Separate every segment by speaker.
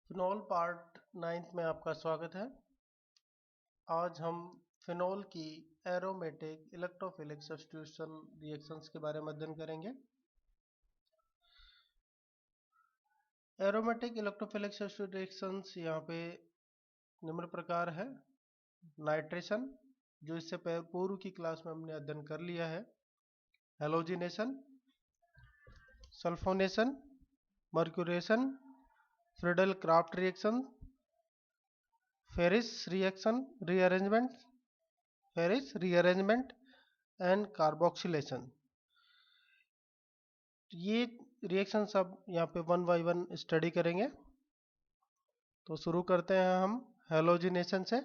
Speaker 1: Phenol part 9 में आपका स्वागत है। आज हम फिनोल की एरोमेटिक इलेक्ट्रोफिलिक सब्स्टिट्यूशन रिएक्शंस के बारे में अध्ययन करेंगे। एरोमेटिक इलेक्ट्रोफिलिक सब्स्टिट्यूशन रिएक्शंस यहाँ पे निम्न प्रकार है। नाइट्रेशन, जो इससे पूर्व की क्लास में हमने अध्ययन कर लिया है। Halogenation, sulphonation, mercuration, Friedel Crafts reaction, Fries rearrangement and carboxylation. ये रिएक्शन सब यहाँ पे वन बाय वन स्टडी करेंगे। तो शुरू करते हैं हम हेलोजिनेशन से।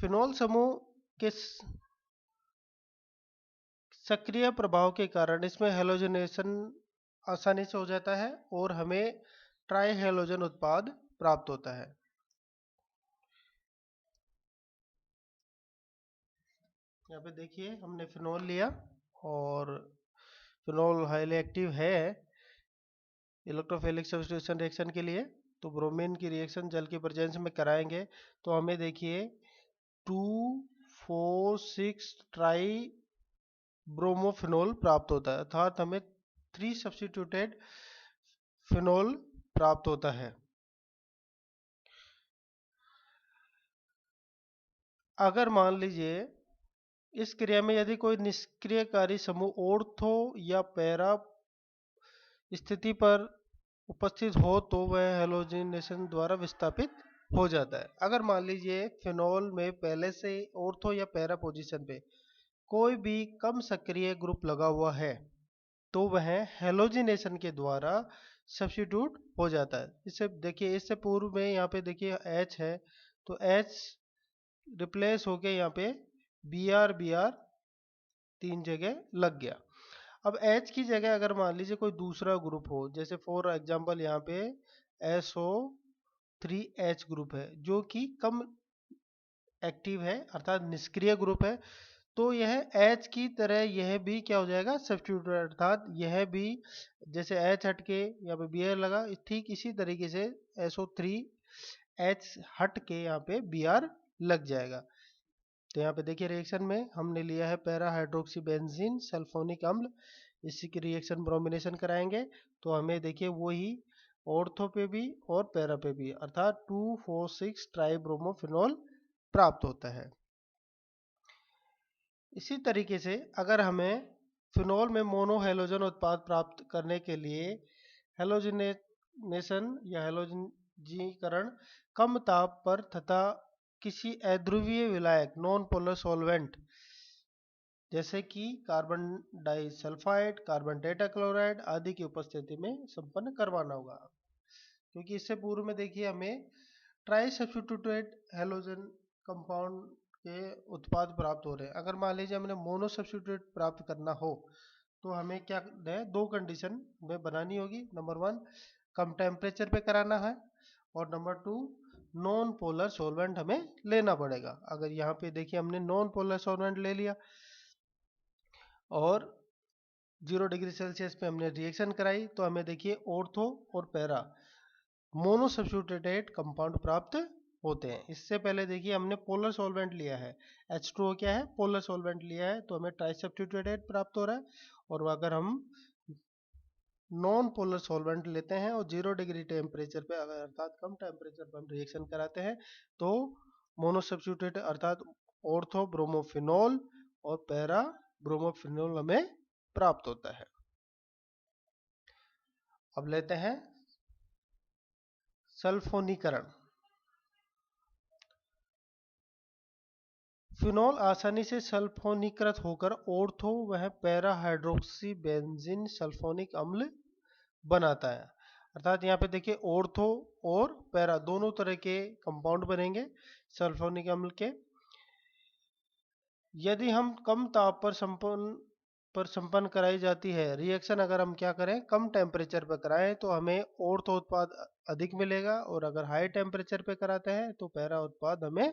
Speaker 1: फिनोल समूह के सक्रिय प्रभाव के कारण इसमें हेलोजिनेशन आसानी से हो जाता है और हमें ट्राई हेलोजन उत्पाद प्राप्त होता है। यहाँ पे देखिए हमने फिनोल लिया और फिनोल हाईली एक्टिव है इलेक्ट्रोफिलिक सब्स्टिट्यूशन रिएक्शन के लिए। तो ब्रोमीन की रिएक्शन जल की प्रेजेंस में कराएंगे तो हमें देखिए 2,4,6 ट्राई ब्रोमोफिनोल प्राप्त होता है, अर्थात हमें 3 सब्स्टिट्यूटेड फिनोल प्राप्त होता है। अगर मान लीजिए इस क्रिया में यदि कोई निष्क्रियकारी समूह ऑर्थो या पैरा स्थिति पर उपस्थित हो तो वह हेलोजिनेशन द्वारा विस्थापित हो जाता है। अगर मान लीजिए फिनोल में पहले से ऑर्थो या पैरा पोजीशन पे कोई भी कम सक्रिय ग्रुप लगा हुआ है तो वह हेलोजिनेशन के द्वारा सब्स्टिट्यूट हो जाता है। इससे देखिए, इससे पूर्व में यहाँ पे देखिए H है तो H रिप्लेस होके यहाँ पे Br 3 जगह लग गया। अब H की जगह अगर मान लीजिए कोई दूसरा ग्रुप हो, जैसे फॉर एग्जांपल यहाँ पे SO3H ग्रुप है जो कि कम एक्टिव है अर्थात निष्क्रिय ग्रुप है, तो यह H की तरह यह भी क्या हो जाएगा, सब्स्टिट्यूट, अर्थात यह भी जैसे H हट के यहाँ पे Br लगा, ठीक इसी तरीके से SO3H हट के यहाँ पे Br लग जाएगा। तो यहाँ पे देखिए रिएक्शन में हमने लिया है पैरा हाइड्रोक्सी बेंजीन सल्फोनिक अम्ल, इसी की रिएक्शन ब्रोमिनेशन कराएंगे तो हमें देखिए वही ऑर्थो पे भी और पैरा पे भी अर्थात 2,4,6 ट्राइब्रोमोफिनोल प्राप्त होता है। इसी तरीके से अगर हमें फिनोल में मोनोहेलोजन उत्पाद प्राप्त करने के लिए हेलोजिनेशन या हेलोजीकरण कम ताप पर तथा किसी अध्रुवीय विलायक नॉन पोलर सॉल्वेंट जैसे कि कार्बन डाइसल्फाइड, कार्बन टेट्राक्लोराइड आदि की उपस्थिति में संपन्न करवाना होगा। क्योंकि इससे पूर्व में देखिए हमें ट्राई सब्स्टिट्यूटेड हेलोजन कंपाउंड के उत्पाद प्राप्त हो रहे हैं। अगर मान लीजिए हमने मोनो सब्स्टिट्यूट प्राप्त करना हो तो हमें क्या है, 2 कंडीशन में बनानी होगी। नंबर 1 कम टेम्परेचर पे कराना है और नंबर 2 नॉन पोलर सॉल्वेंट हमें लेना पड़ेगा। अगर यहाँ पे देखिए हमने नॉन पोलर सॉल्वेंट ले लिया और 0 डिग्री सेल्सियस पे हमने रिएक्शन कराई तो हमें देखिए ऑर्थो और पैरा मोनो सब्स्टिट्यूटेड कंपाउंड प्राप्त होते हैं। इससे पहले देखिए हमने पोलर सॉल्वेंट लिया है, H2O क्या है, पोलर सॉल्वेंट लिया है, तो हमें ट्राई सब्स्टिट्यूटेड प्राप्त हो रहा है। और अगर हम नॉन पोलर सॉल्वेंट लेते हैं और 0 डिग्री टेम्परेचर पे अर्थात कम टेम्परेचर पर हम रिएक्शन कराते हैं तो मोनो सब्स्टिट्यूटेड अर्थात ऑर्थो ब्रोमोफिनोल और पैरा ब्रोमोफिनोल हमें प्राप्त होता है। अब लेते हैं सल्फोनीकरण। फिनोल आसानी से सल्फोनीकृत होकर ऑर्थो वह पैरा हाइड्रोक्सी बेंजीन सल्फोनिक अम्ल बनाता है। अर्थात यहाँ पे देखिए ऑर्थो और पैरा दोनों तरह के कंपाउंड बनेंगे सल्फोनिक अम्ल के। यदि हम कम ताप पर संपन्न कराई जाती है रिएक्शन, अगर हम क्या करें कम टेम्परेचर पर कराएं तो हमें ऑर्थो उत्पाद अधिक मिलेगा और अगर हाई टेम्परेचर पे कराते हैं तो पैरा उत्पाद हमें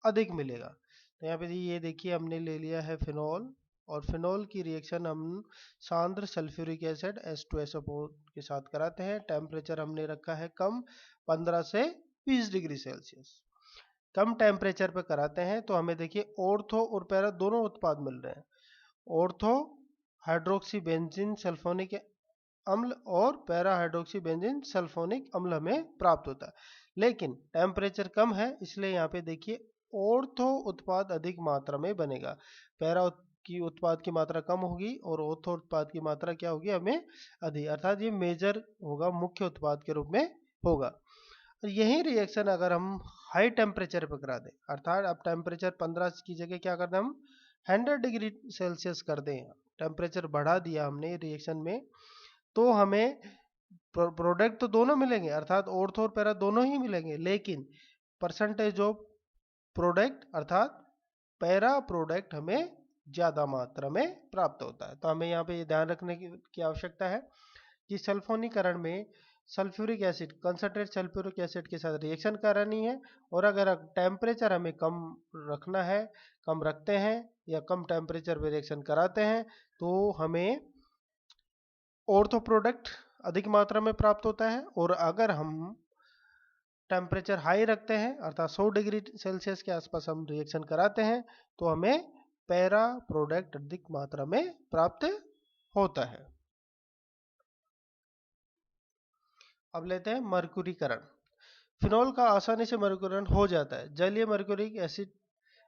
Speaker 1: अधिक मिलेगा। तो यहाँ पे ये देखिए हमने ले लिया है फिनोल और फिनोल की रिएक्शन हम सांद्र सल्फ्यूरिक एसिड H2SO4 के साथ कराते हैं। टेम्परेचर हमने रखा है कम, 15 से 20 डिग्री सेल्सियस। कम टेम्परेचर पर कराते हैं तो हमें देखिए ऑर्थो और पैरा दोनों उत्पाद मिल रहे हैं। ऑर्थो हाइड्रोक्सी बेंजीन सल्फोनिक अम्ल और पैरा हाइड्रोक्सी बेंजीन सल्फोनिक अम्ल हमें प्राप्त होता है, लेकिन टेम्परेचर कम है, इसलिए यहाँ पे देखिए ऑर्थो उत्पाद अधिक मात्रा में बनेगा। पैरा की उत्पाद की मात्रा कम होगी और ऑर्थो उत्पाद की मात्रा क्या होगी, हमें अधिक, अर्थात ये मेजर होगा, मुख्य उत्पाद के रूप में होगा। यही रिएक्शन अगर हम हाई टेम्परेचर पर करा दें, अर्थात अब टेम्परेचर 15 की जगह क्या कर दें, हम 100 डिग्री सेल्सियस कर दें, टेम्परेचर बढ़ा दिया हमने रिएक्शन में, तो हमें प्रोडक्ट तो दोनों मिलेंगे, अर्थात ऑर्थो और पैरा दोनों ही मिलेंगे, लेकिन परसेंटेज ऑफ प्रोडक्ट अर्थात पैरा प्रोडक्ट हमें ज्यादा मात्रा में प्राप्त होता है। तो हमें यहाँ पे ये ध्यान रखने की आवश्यकता है कि सल्फोनीकरण में sulphuric acid, concentrate sulphuric acid के साथ रिएक्शन करानी है, और अगर टेम्परेचर हमें कम रखना है, कम रखते हैं या कम टेम्परेचर पे रिएक्शन कराते हैं, तो हमें ऑर्थो प्रोडक्ट अधिक मात्रा में प्राप्त होता है। और अगर हम टेम्परेचर हाई रखते हैं, अर्थात 100 डिग्री सेल्सियस के आसपास हम रिएक्शन कराते हैं, तो हमें पैरा प्रोडक्ट अधिक मात्रा में प्राप्त होता है। अब लेते हैं मरकुरीकरण। फिनोल का आसानी से मरकुरीकरण हो जाता है। जलीय मरकुरिक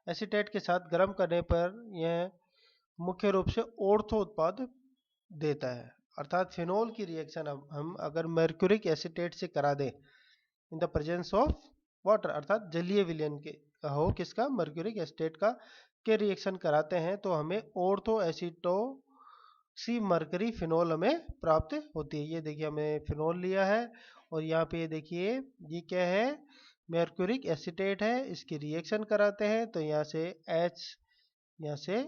Speaker 1: एसीटेट के साथ गर्म करने पर यह मुख्य रूप से ऑर्थो उत्पाद देता है, अर्थात फिनोल की रिएक्शन हम अगर मर्क्यूरिक एसीटेट से करा दें in the presence of water, अर्थात जलीय विलयन के हो किसका, मर्क्यूरिक एसीटेट का के रिएक्शन कराते हैं, तो हमें ऑर्थो एसीटोक्सी मरकरी फिनोल हमें प्राप्त होती है। ये देखिए हमने फिनोल लिया है और यहाँ पे देखिए ये क्या है, मर्क्यूरिक एसीटेट है, इसकी रिएक्शन कराते हैं तो यहाँ से H यहाँ से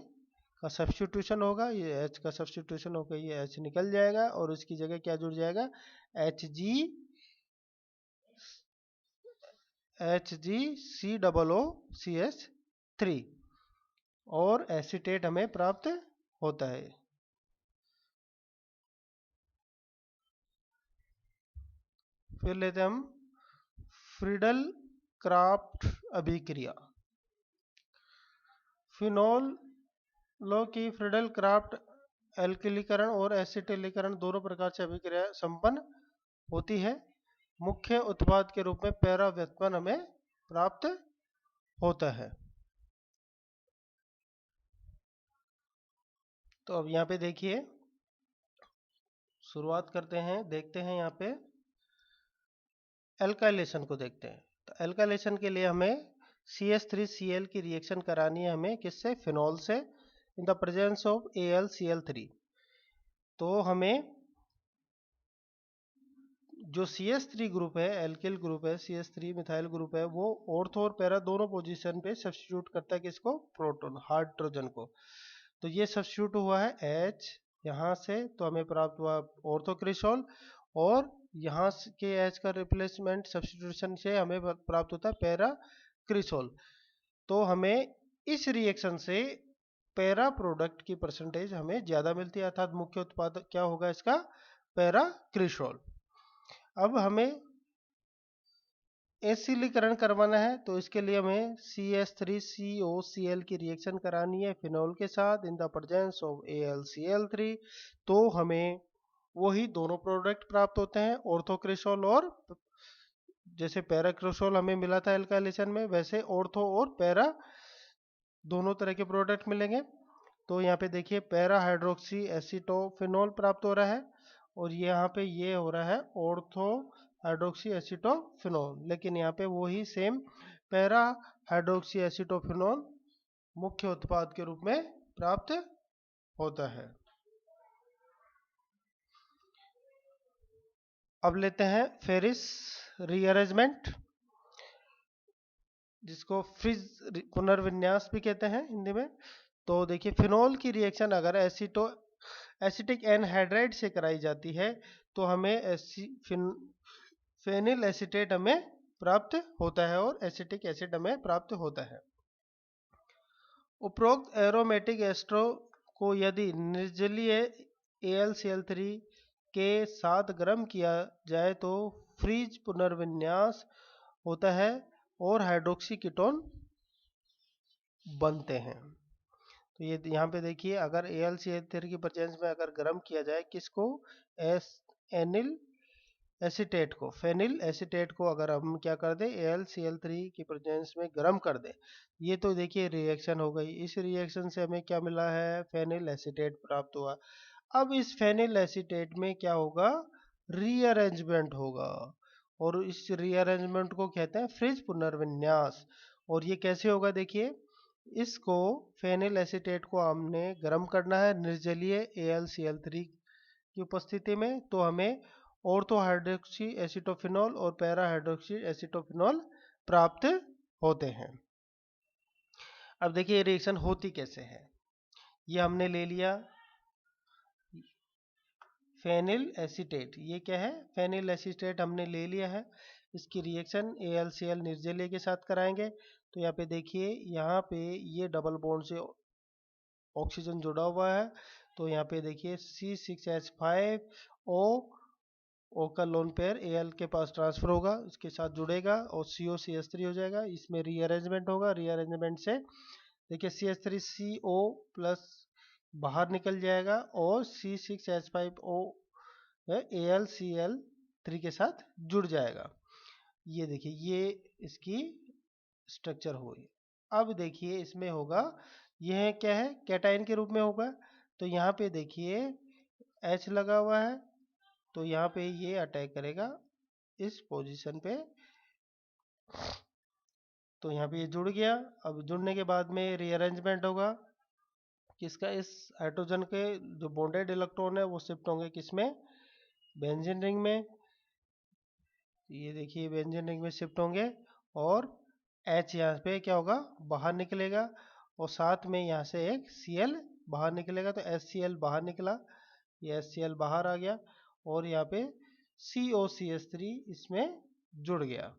Speaker 1: का सब्स्टिट्यूशन होगा, ये H का सब्स्टिट्यूशन होगा, ये H निकल जाएगा और उसकी जगह क्या जुड़ जाएगा, HgCOOCH3 और एसीटेट हमें प्राप्त होता है। फिर लेते हैं हम फ्रीडल क्राफ्ट अभिक्रिया। फिनोलों की फ्रीडल क्राफ्ट एल्किलीकरण और एसिटिलीकरण दोनों प्रकार से अभिक्रिया संपन्न होती है। मुख्य उत्पाद के रूप में पैरा व्युत्पन्न हमें प्राप्त होता है। तो अब यहाँ पे देखिए शुरुआत करते हैं, देखते हैं यहाँ पे एल्काइलेशन को देखते हैं। तो एल्काइलेशन के लिए हमें CH3Cl की रिएक्शन करानी है, हमें किससे, फिनोल से, in the presence of AlCl3। तो हमें जो CH3 ग्रुप है, एल्किल ग्रुप है, CH3 मिथाइल ग्रुप है, वो ऑर्थो और पैरा दोनों पोजीशन पे सब्स्टिट्यूट करता है किसको, प्रोटॉन, हाइड्रोजन को। तो ये सब्स्टिट्यूट हुआ है H यहाँ से, तो हमें प्राप्त हुआ ऑर्थो क्रिसोल, और यहाँ के H का रिप्लेसमेंट सब्स्टिट्यूशन से हमें प्राप्त होता है पैरा क्रिसोल। तो हमें इस रिएक्शन से पैरा प्रोडक्ट की परसेंटेज हमें ज्यादा मिलती है, अर्थात मुख्य उत्पाद क्या होगा इसका, पैरा क्रिसोल। अब हमें एसिलीकरण करवाना है, तो इसके लिए हमें CH3COCl की रिएक्शन करानी है फिनोल के साथ in the presence of AlCl3। तो हमें वही दोनों प्रोडक्ट प्राप्त होते हैं, ऑर्थोक्रिसोल और, जैसे पैराक्रिसोल हमें मिला था एल्काइलेशन में, वैसे ऑर्थो और पैरा दोनों तरह के प्रोडक्ट मिलेंगे। तो यहाँ पे देखिए पैरा हाइड्रोक्सी एसीटोफिनोल प्राप्त हो रहा है, और यहाँ पे ये हो रहा है ऑर्थो हाइड्रोक्सी एसीटोफिनोल, लेकिन यहाँ पे वही सेम पैरा हाइड्रोक्सी एसीटोफिनोल मुख्य उत्पाद के रूप में प्राप्त होता है। अब लेते हैं फेरिस रीअरेंजमेंट, जिसको फ्रिज पुनर्विन्यास भी कहते हैं हिंदी में। तो देखिए फिनोल की रिएक्शन अगर एसिटिक एनहाइड्राइड से कराई जाती है, तो हमें फेनिल एसीटेट हमें प्राप्त होता है और एसिटिक एसिड हमें प्राप्त होता है। उपरोक्त एरोमेटिक एस्ट्रो को यदि निर्जलीय AlCl3 के साथ गर्म किया जाए तो फ्रीज पुनर्विन्यास होता है और हाइड्रोक्सी कीटोन बनते हैं। तो ये यहाँ पे देखिए, अगर AlCl3 की प्रेजेंस में अगर गर्म किया जाए किसको, एनिल एसीटेट को, फेनिल एसीटेट को अगर हम क्या कर दें, AlCl3 की प्रेजेंस में गर्म कर दें, ये तो देखिए रिएक्शन हो गई। इस रिएक्शन से हमें क्या मिला है, फेनिल एसीटेट प्राप्त हुआ। अब इस फेनिल एसीटेट में क्या होगा, रीअरेंजमेंट होगा, और इस रीअरेंजमेंट को कहते हैं फ्रिज पुनर्विन्यास। और ये कैसे होगा, देखिए, इसको फेनिल एसीटेट को हमने गर्म करना है निर्जलीय AlCl3 की उपस्थिति में, तो हमें ऑर्थो हाइड्रोक्सी एसिटोफिनॉल और पैरा हाइड्रोक्सी एसिटोफिनॉल प्राप्त होते हैं। अब देखिए रिएक्शन होती कैसे है। ये हमने ले लिया फेनिल एसीटेट, ये क्या है, फेनिल एसीटेट हमने ले लिया है। इसकी रिएक्शन AlCl निर्जलीय के साथ कराएंगे। तो यहाँ पे देखिए, यहाँ पे ये डबल बॉन्ड से ऑक्सीजन जुड़ा हुआ है, तो यहाँ पे देखिए C6H5O O का लोन पेयर Al के पास ट्रांसफर होगा, इसके साथ जुड़ेगा और COCH3 हो जाएगा। इसमें रीअरेंजमेंट होगा, रीअरेंजमेंट से देखिए CH3CO प्लस बाहर निकल जाएगा और C6H5O AlCl3 के साथ जुड़ जाएगा। ये देखिए, ये इसकी स्ट्रक्चर हुई। अब देखिए इसमें होगा, यह क्या है, कैटायन के रूप में होगा। तो यहाँ पे देखिए H लगा हुआ है, तो यहाँ पे ये अटैक करेगा इस पोजीशन पे, तो यहाँ पे ये जुड़ गया। अब जुड़ने के बाद में रीअरेंजमेंट होगा किसका, इस हाइड्रोजन के जो बॉन्डेड इलेक्ट्रॉन है वो शिफ्ट होंगे किसमें, बेंजीन रिंग में। ये देखिए बेंजीन रिंग में शिफ्ट होंगे और H यहाँ पे क्या होगा, बाहर निकलेगा, और साथ में यहाँ से एक Cl बाहर निकलेगा, तो HCl बाहर निकला, ये HCl बाहर आ गया, और यहाँ पे COCH3 इसमें जुड़ गया।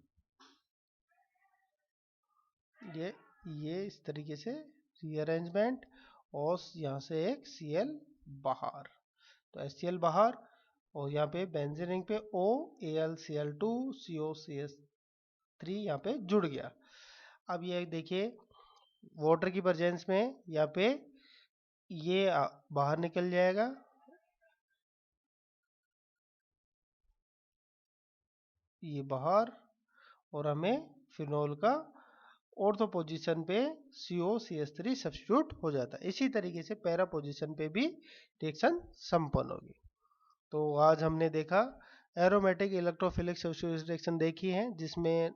Speaker 1: ये इस तरीके से रीअरेंजमेंट, और यहाँ से एक Cl बाहर, तो HCl बाहर, और यहाँ पे बेंजीन रिंग पे O AlCl2 COCH3 यहाँ पे जुड़ गया। अब ये देखिए वाटर की प्रेजेंस में यहाँ पे ये बाहर निकल जाएगा, ये बाहर, और हमें फिनोल का ऑर्थो पोजीशन पे COCH3 सब्स्टिट्यूट हो जाता है। इसी तरीके से पैरा पोजीशन पे भी रिएक्शन संपन्न होगी। तो आज हमने देखा एरोमेटिक इलेक्ट्रोफिलिक सब्स्टिट्यूशन रिएक्शन देखी है, जिसमें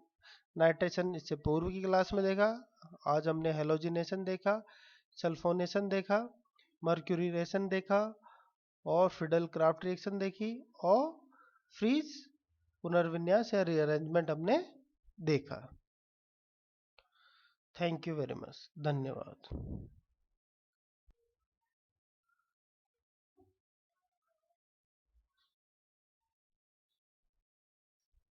Speaker 1: नाइट्रेशन इससे पूर्व की क्लास में देखा। आज हमने हेलोजिनेशन देखा, सल्फोनेशन देखा, मर्क्यूरीनेशन देखा, और फिडल क्राफ्ट रिएक्शन देखी, और फ्रीज पुनर्विन्यास या रीअरेंजमेंट हमने देखा। थैंक यू वेरी मच, धन्यवाद।